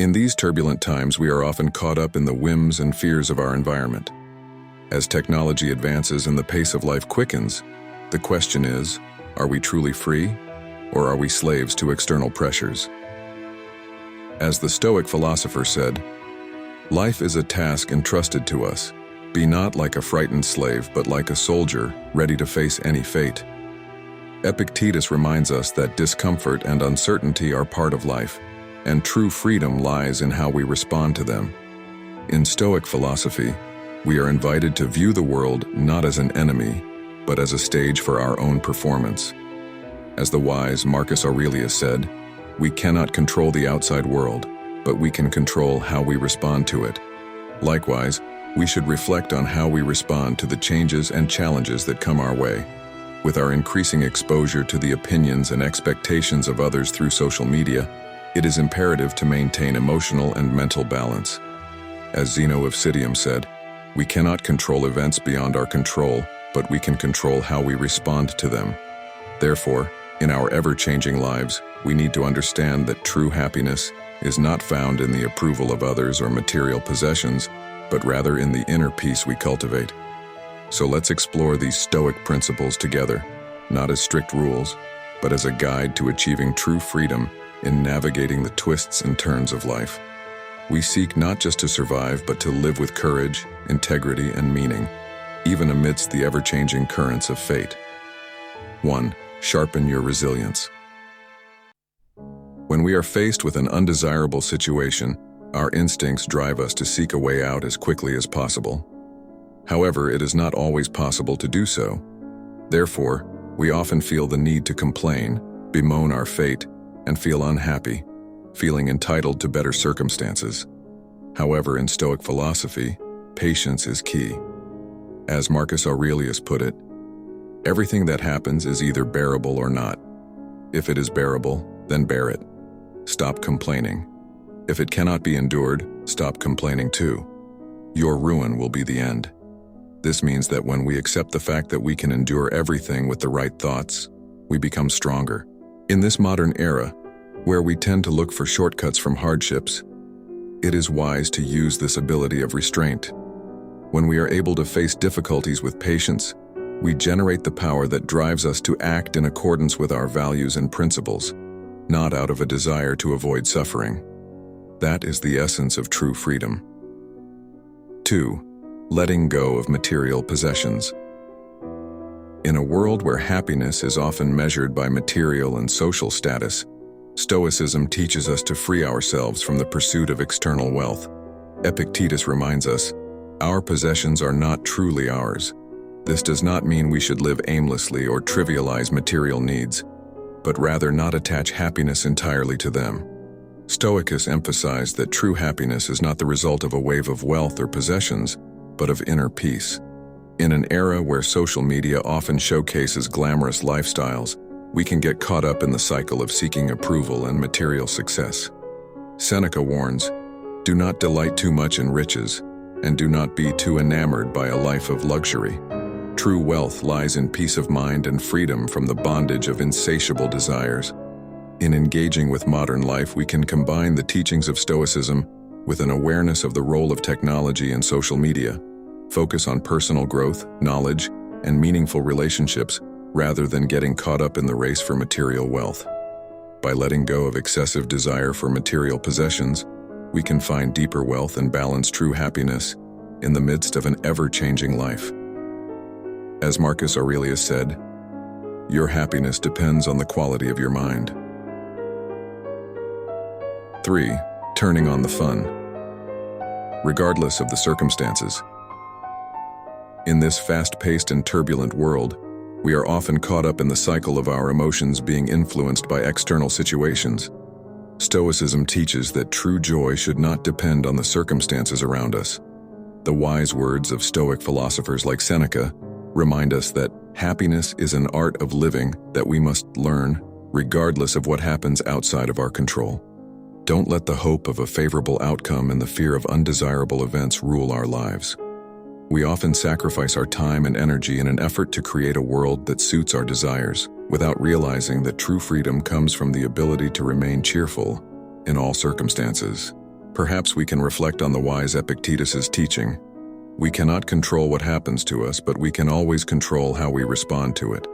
In these turbulent times, we are often caught up in the whims and fears of our environment. As technology advances and the pace of life quickens, the question is, are we truly free, or are we slaves to external pressures? As the Stoic philosopher said, "Life is a task entrusted to us. Be not like a frightened slave, but like a soldier, ready to face any fate." Epictetus reminds us that discomfort and uncertainty are part of life, and true freedom lies in how we respond to them. In Stoic philosophy, we are invited to view the world not as an enemy, but as a stage for our own performance. As the wise Marcus Aurelius said, "We cannot control the outside world, but we can control how we respond to it." Likewise, we should reflect on how we respond to the changes and challenges that come our way. With our increasing exposure to the opinions and expectations of others through social media, it is imperative to maintain emotional and mental balance. As Zeno of Citium said, "We cannot control events beyond our control, but we can control how we respond to them." Therefore, in our ever-changing lives, we need to understand that true happiness is not found in the approval of others or material possessions, but rather in the inner peace we cultivate. So let's explore these Stoic principles together, not as strict rules, but as a guide to achieving true freedom in navigating the twists and turns of life. We seek not just to survive, but to live with courage, integrity, and meaning, even amidst the ever-changing currents of fate. 1. Sharpen your resilience. When we are faced with an undesirable situation, our instincts drive us to seek a way out as quickly as possible. However, it is not always possible to do so. Therefore, we often feel the need to complain, bemoan our fate, and feel unhappy, feeling entitled to better circumstances. However, in Stoic philosophy, patience is key. As Marcus Aurelius put it, "Everything that happens is either bearable or not. If it is bearable, then bear it. Stop complaining. If it cannot be endured, stop complaining too. Your ruin will be the end." This means that when we accept the fact that we can endure everything with the right thoughts, we become stronger. In this modern era, where we tend to look for shortcuts from hardships, it is wise to use this ability of restraint. When we are able to face difficulties with patience, we generate the power that drives us to act in accordance with our values and principles, not out of a desire to avoid suffering. That is the essence of true freedom. 2. Letting go of material possessions. In a world where happiness is often measured by material and social status, Stoicism teaches us to free ourselves from the pursuit of external wealth. Epictetus reminds us, "Our possessions are not truly ours." This does not mean we should live aimlessly or trivialize material needs, but rather not attach happiness entirely to them. Stoics emphasized that true happiness is not the result of a wave of wealth or possessions, but of inner peace. In an era where social media often showcases glamorous lifestyles, we can get caught up in the cycle of seeking approval and material success. Seneca warns, "Do not delight too much in riches, and do not be too enamored by a life of luxury." True wealth lies in peace of mind and freedom from the bondage of insatiable desires. In engaging with modern life, we can combine the teachings of Stoicism with an awareness of the role of technology and social media, focus on personal growth, knowledge, and meaningful relationships rather than getting caught up in the race for material wealth. By letting go of excessive desire for material possessions, we can find deeper wealth and balance true happiness in the midst of an ever-changing life. As Marcus Aurelius said, "Your happiness depends on the quality of your mind." 3. Turning on the fun. Regardless of the circumstances. In this fast-paced and turbulent world, we are often caught up in the cycle of our emotions being influenced by external situations. Stoicism teaches that true joy should not depend on the circumstances around us. The wise words of Stoic philosophers like Seneca remind us that happiness is an art of living that we must learn, regardless of what happens outside of our control. Don't let the hope of a favorable outcome and the fear of undesirable events rule our lives. We often sacrifice our time and energy in an effort to create a world that suits our desires, without realizing that true freedom comes from the ability to remain cheerful in all circumstances. Perhaps we can reflect on the wise Epictetus's teaching. We cannot control what happens to us, but we can always control how we respond to it.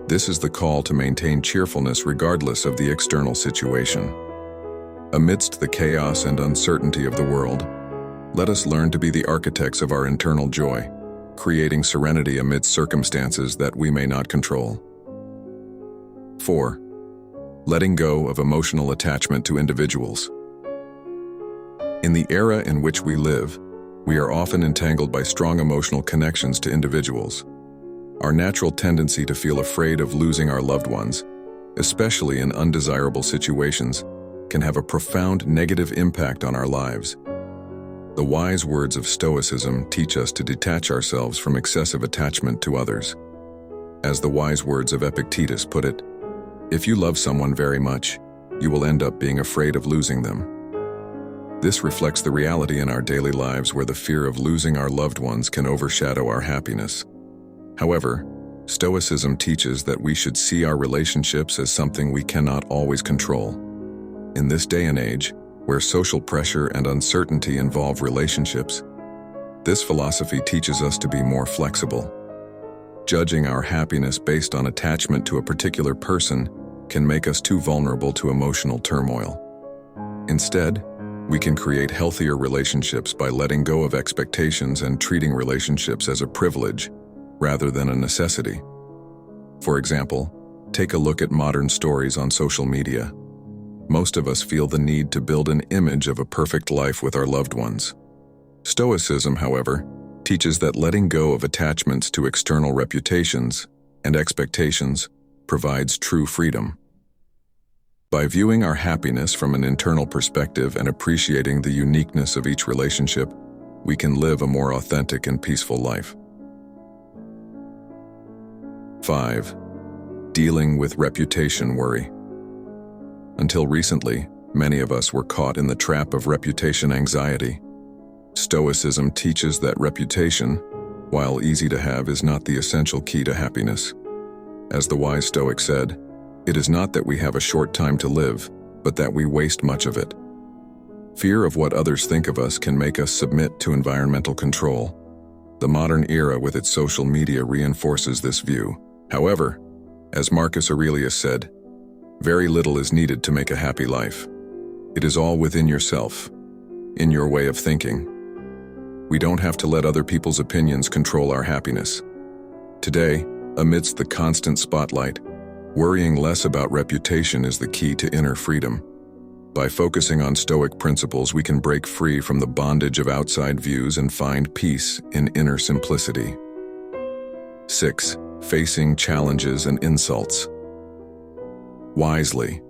This is the call to maintain cheerfulness regardless of the external situation. Amidst the chaos and uncertainty of the world, let us learn to be the architects of our internal joy, creating serenity amidst circumstances that we may not control. 4. Letting go of emotional attachment to individuals. In the era in which we live, we are often entangled by strong emotional connections to individuals. Our natural tendency to feel afraid of losing our loved ones, especially in undesirable situations, can have a profound negative impact on our lives. The wise words of Stoicism teach us to detach ourselves from excessive attachment to others. As the wise words of Epictetus put it, if you love someone very much, you will end up being afraid of losing them. This reflects the reality in our daily lives where the fear of losing our loved ones can overshadow our happiness. However, Stoicism teaches that we should see our relationships as something we cannot always control. In this day and age, where social pressure and uncertainty involve relationships, this philosophy teaches us to be more flexible. Judging our happiness based on attachment to a particular person can make us too vulnerable to emotional turmoil. Instead, we can create healthier relationships by letting go of expectations and treating relationships as a privilege rather than a necessity. For example, take a look at modern stories on social media. Most of us feel the need to build an image of a perfect life with our loved ones. Stoicism, however, teaches that letting go of attachments to external reputations and expectations provides true freedom. By viewing our happiness from an internal perspective and appreciating the uniqueness of each relationship, we can live a more authentic and peaceful life. 5. Dealing with reputation worry. Until recently, many of us were caught in the trap of reputation anxiety. Stoicism teaches that reputation, while easy to have, is not the essential key to happiness. As the wise Stoic said, it is not that we have a short time to live, but that we waste much of it. Fear of what others think of us can make us submit to environmental control. The modern era with its social media reinforces this view. However, as Marcus Aurelius said, very little is needed to make a happy life. It is all within yourself, in your way of thinking. We don't have to let other people's opinions control our happiness. Today, amidst the constant spotlight, worrying less about reputation is the key to inner freedom. By focusing on Stoic principles, we can break free from the bondage of outside views and find peace in inner simplicity. 6. Facing challenges and insults wisely.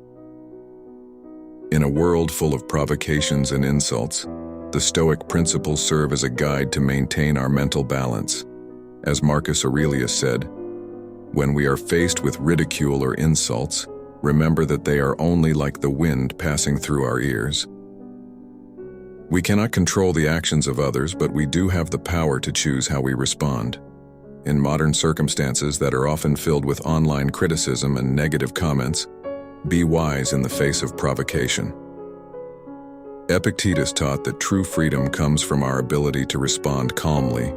In a world full of provocations and insults, the Stoic principles serve as a guide to maintain our mental balance. As Marcus Aurelius said, when we are faced with ridicule or insults, remember that they are only like the wind passing through our ears. We cannot control the actions of others, but we do have the power to choose how we respond. In modern circumstances that are often filled with online criticism and negative comments, be wise in the face of provocation. Epictetus taught that true freedom comes from our ability to respond calmly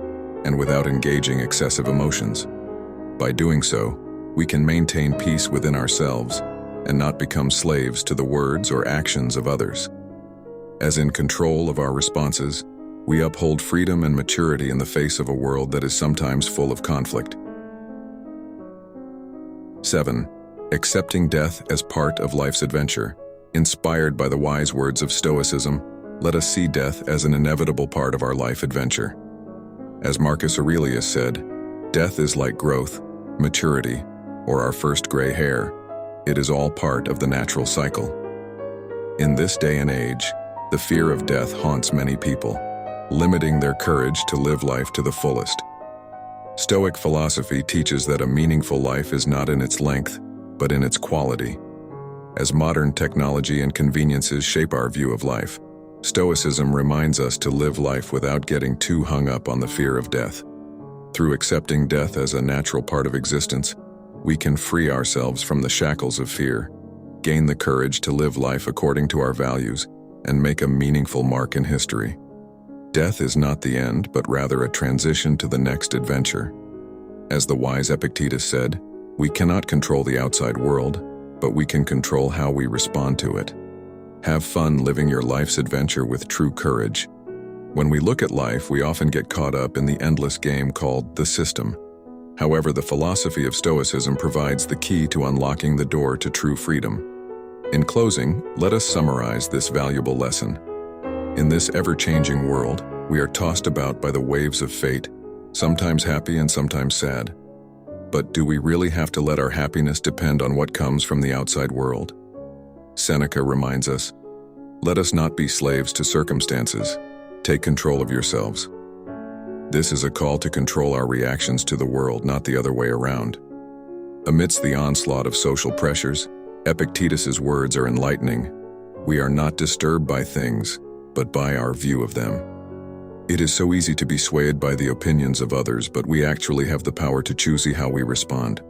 and without engaging excessive emotions. By doing so, we can maintain peace within ourselves and not become slaves to the words or actions of others. As in control of our responses, we uphold freedom and maturity in the face of a world that is sometimes full of conflict. 7. Accepting death as part of life's adventure. Inspired by the wise words of Stoicism, let us see death as an inevitable part of our life adventure. As Marcus Aurelius said, death is like growth, maturity, or our first gray hair. It is all part of the natural cycle. In this day and age, the fear of death haunts many people, limiting their courage to live life to the fullest. Stoic philosophy teaches that a meaningful life is not in its length, but in its quality. As modern technology and conveniences shape our view of life, Stoicism reminds us to live life without getting too hung up on the fear of death. Through accepting death as a natural part of existence, we can free ourselves from the shackles of fear, gain the courage to live life according to our values, and make a meaningful mark in history. Death is not the end, but rather a transition to the next adventure. As the wise Epictetus said, we cannot control the outside world, but we can control how we respond to it. Have fun living your life's adventure with true courage. When we look at life, we often get caught up in the endless game called the system. However, the philosophy of Stoicism provides the key to unlocking the door to true freedom. In closing, let us summarize this valuable lesson. In this ever-changing world, we are tossed about by the waves of fate, sometimes happy and sometimes sad. But do we really have to let our happiness depend on what comes from the outside world? Seneca reminds us, "Let us not be slaves to circumstances. Take control of yourselves." This is a call to control our reactions to the world, not the other way around. Amidst the onslaught of social pressures, Epictetus's words are enlightening. We are not disturbed by things, but by our view of them. It is so easy to be swayed by the opinions of others, but we actually have the power to choose how we respond.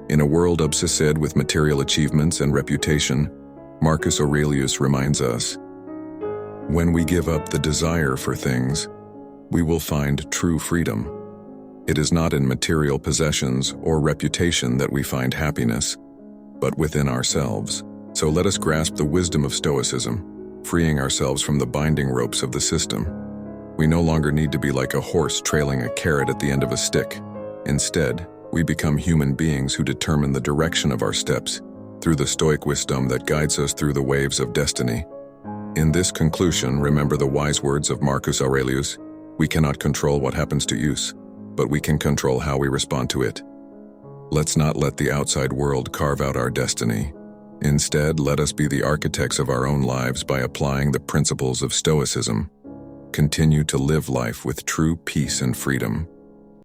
In a world obsessed with material achievements and reputation, Marcus Aurelius reminds us, when we give up the desire for things, we will find true freedom. It is not in material possessions or reputation that we find happiness, but within ourselves. So let us grasp the wisdom of Stoicism, freeing ourselves from the binding ropes of the system. We no longer need to be like a horse trailing a carrot at the end of a stick. Instead, we become human beings who determine the direction of our steps through the Stoic wisdom that guides us through the waves of destiny. In this conclusion, remember the wise words of Marcus Aurelius: we cannot control what happens to us, but we can control how we respond to it. Let's not let the outside world carve out our destiny. Instead, let us be the architects of our own lives by applying the principles of Stoicism. Continue to live life with true peace and freedom.